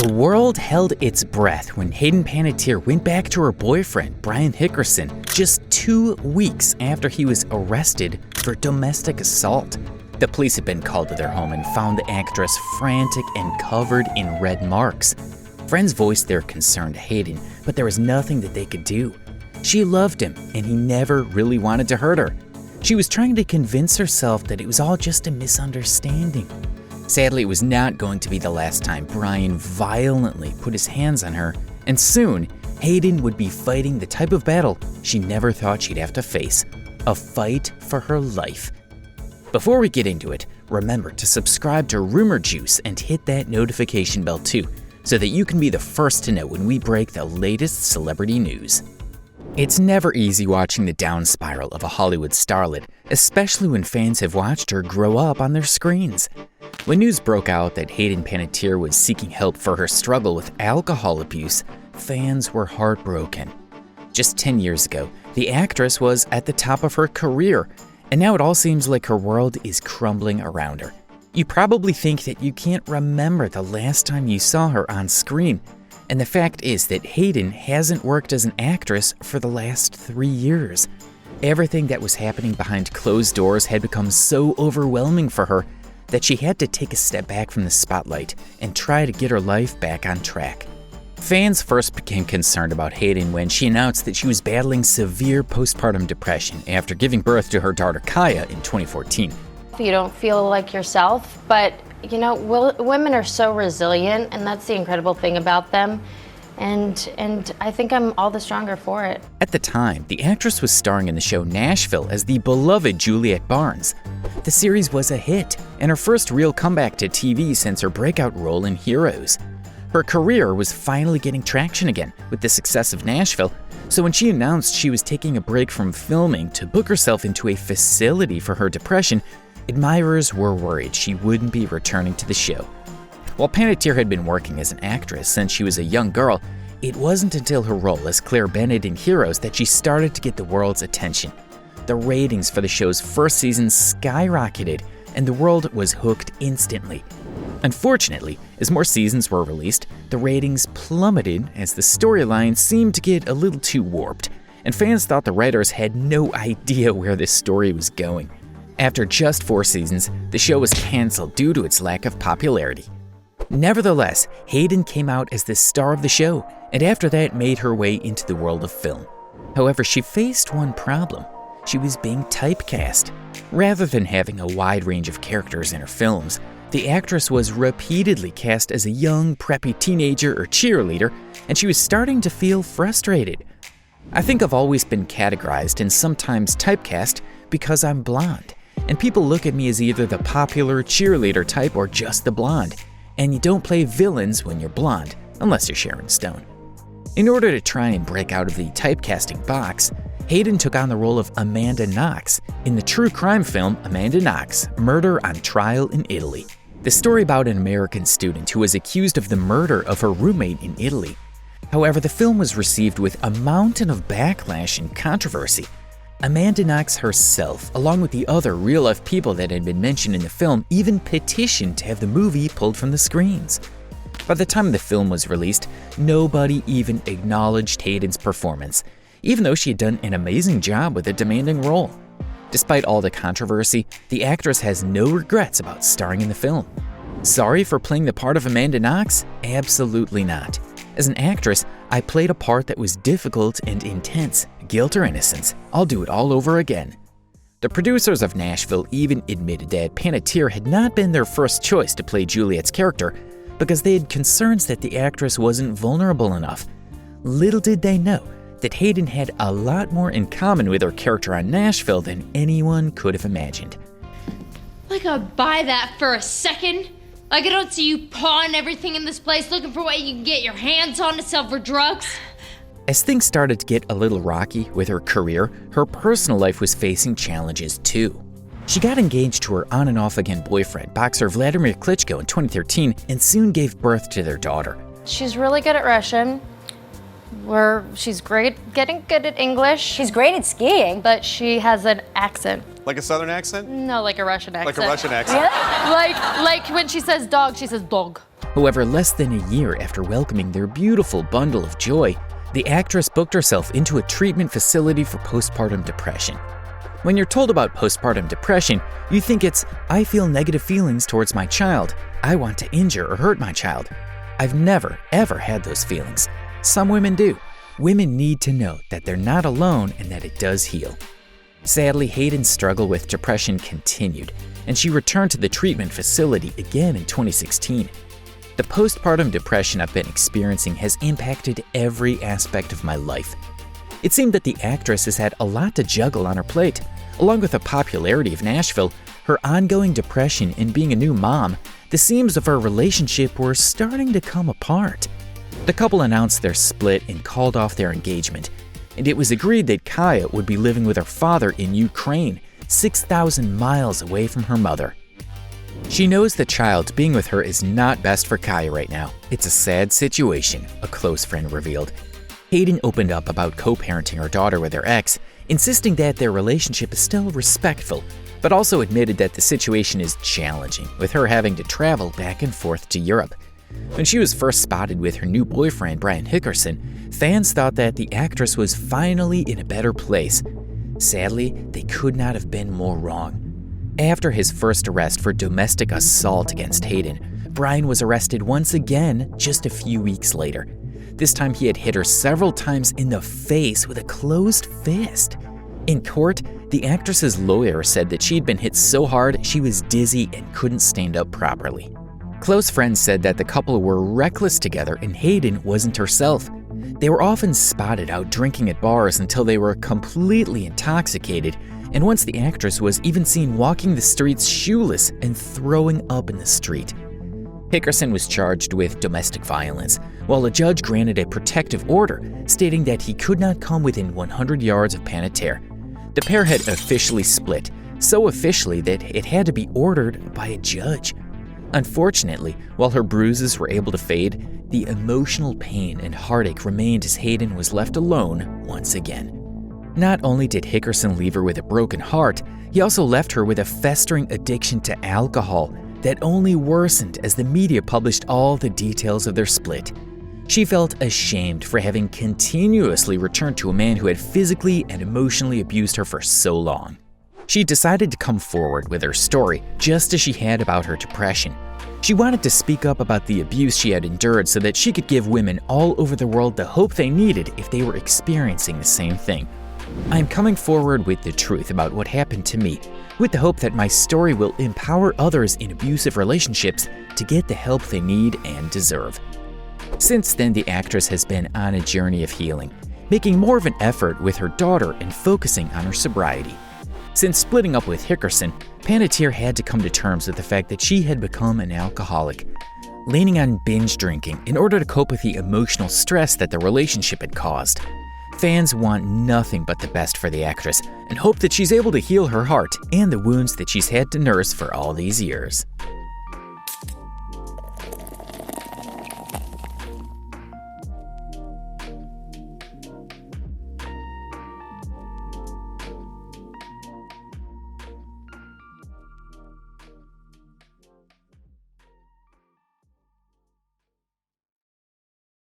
The world held its breath when Hayden Panettiere went back to her boyfriend, Brian Hickerson, just 2 weeks after he was arrested for domestic assault. The police had been called to their home and found the actress frantic and covered in red marks. Friends voiced their concern to Hayden, but there was nothing that they could do. She loved him, and he never really wanted to hurt her. She was trying to convince herself that it was all just a misunderstanding. Sadly, it was not going to be the last time Brian violently put his hands on her, and soon, Hayden would be fighting the type of battle she never thought she'd have to face, a fight for her life. Before we get into it, remember to subscribe to Rumour Juice and hit that notification bell too, so that you can be the first to know when we break the latest celebrity news. It's never easy watching the down spiral of a Hollywood starlet, especially when fans have watched her grow up on their screens. When news broke out that Hayden Panettiere was seeking help for her struggle with alcohol abuse, fans were heartbroken. Just 10 years ago, the actress was at the top of her career, and now it all seems like her world is crumbling around her. You probably think that you can't remember the last time you saw her on screen, and the fact is that Hayden hasn't worked as an actress for the last 3 years. Everything that was happening behind closed doors had become so overwhelming for her that she had to take a step back from the spotlight and try to get her life back on track. Fans first became concerned about Hayden when she announced that she was battling severe postpartum depression after giving birth to her daughter Kaya in 2014. You don't feel like yourself, but you know, women are so resilient, and that's the incredible thing about them. And I think I'm all the stronger for it. At the time, the actress was starring in the show Nashville as the beloved Juliette Barnes. The series was a hit, and her first real comeback to TV since her breakout role in Heroes. Her career was finally getting traction again with the success of Nashville, so when she announced she was taking a break from filming to book herself into a facility for her depression, admirers were worried she wouldn't be returning to the show. While Panettiere had been working as an actress since she was a young girl, it wasn't until her role as Claire Bennet in Heroes that she started to get the world's attention. The ratings for the show's first season skyrocketed, and the world was hooked instantly. Unfortunately, as more seasons were released, the ratings plummeted as the storyline seemed to get a little too warped, and fans thought the writers had no idea where this story was going. After just 4 seasons, the show was canceled due to its lack of popularity. Nevertheless, Hayden came out as the star of the show, and after that made her way into the world of film. However, she faced one problem. She was being typecast. Rather than having a wide range of characters in her films, the actress was repeatedly cast as a young, preppy teenager or cheerleader, and she was starting to feel frustrated. I think I've always been categorized and sometimes typecast because I'm blonde, and people look at me as either the popular cheerleader type or just the blonde. And you don't play villains when you're blonde, unless you're Sharon Stone. In order to try and break out of the typecasting box, Hayden took on the role of Amanda Knox in the true crime film Amanda Knox: Murder on Trial in Italy. The story about an American student who was accused of the murder of her roommate in Italy. However, the film was received with a mountain of backlash and controversy. Amanda Knox herself, along with the other real-life people that had been mentioned in the film, even petitioned to have the movie pulled from the screens. By the time the film was released, nobody even acknowledged Hayden's performance, even though she had done an amazing job with a demanding role. Despite all the controversy, the actress has no regrets about starring in the film. Sorry for playing the part of Amanda Knox? Absolutely not. As an actress, I played a part that was difficult and intense. Guilt or innocence, I'll do it all over again. The producers of Nashville even admitted that Panettiere had not been their first choice to play Juliette's character because they had concerns that the actress wasn't vulnerable enough. Little did they know that Hayden had a lot more in common with her character on Nashville than anyone could have imagined. Like I'd buy that for a second. Like I don't see you pawing everything in this place looking for what you can get your hands on to sell for drugs. As things started to get a little rocky with her career, her personal life was facing challenges too. She got engaged to her on and off again boyfriend, boxer Wladimir Klitschko, in 2013 and soon gave birth to their daughter. She's really good at Russian. She's great, getting good at English. She's great at skiing. But she has an accent. Like a Southern accent? No, like a Russian accent. Like a Russian accent. Like when she says dog, she says dog. However, less than a year after welcoming their beautiful bundle of joy, the actress booked herself into a treatment facility for postpartum depression. When you're told about postpartum depression, you think it's, I feel negative feelings towards my child. I want to injure or hurt my child. I've never, ever had those feelings. Some women do. Women need to know that they're not alone and that it does heal. Sadly, Hayden's struggle with depression continued, and she returned to the treatment facility again in 2016. The postpartum depression I've been experiencing has impacted every aspect of my life. It seemed that the actress has had a lot to juggle on her plate. Along with the popularity of Nashville, her ongoing depression and being a new mom, the seams of her relationship were starting to come apart. The couple announced their split and called off their engagement, and it was agreed that Kaya would be living with her father in Ukraine, 6,000 miles away from her mother. She knows the child being with her is not best for Kaya right now. It's a sad situation, a close friend revealed. Hayden opened up about co-parenting her daughter with her ex, insisting that their relationship is still respectful, but also admitted that the situation is challenging, with her having to travel back and forth to Europe. When she was first spotted with her new boyfriend, Hickerson, fans thought that the actress was finally in a better place. Sadly, they could not have been more wrong. After his first arrest for domestic assault against Hayden, Brian was arrested once again just a few weeks later. This time he had hit her several times in the face with a closed fist. In court, the actress's lawyer said that she'd been hit so hard she was dizzy and couldn't stand up properly. Close friends said that the couple were reckless together and Hayden wasn't herself. They were often spotted out drinking at bars until they were completely intoxicated, and once the actress was even seen walking the streets shoeless and throwing up in the street. Hickerson was charged with domestic violence, while a judge granted a protective order stating that he could not come within 100 yards of Panettiere. The pair had officially split, so officially that it had to be ordered by a judge. Unfortunately, while her bruises were able to fade, the emotional pain and heartache remained as Hayden was left alone once again. Not only did Hickerson leave her with a broken heart, he also left her with a festering addiction to alcohol that only worsened as the media published all the details of their split. She felt ashamed for having continuously returned to a man who had physically and emotionally abused her for so long. She decided to come forward with her story, just as she had about her depression. She wanted to speak up about the abuse she had endured so that she could give women all over the world the hope they needed if they were experiencing the same thing. I am coming forward with the truth about what happened to me, with the hope that my story will empower others in abusive relationships to get the help they need and deserve. Since then, the actress has been on a journey of healing, making more of an effort with her daughter and focusing on her sobriety. Since splitting up with Hickerson, Panettiere had to come to terms with the fact that she had become an alcoholic, leaning on binge drinking in order to cope with the emotional stress that the relationship had caused. Fans want nothing but the best for the actress and hope that she's able to heal her heart and the wounds that she's had to nurse for all these years.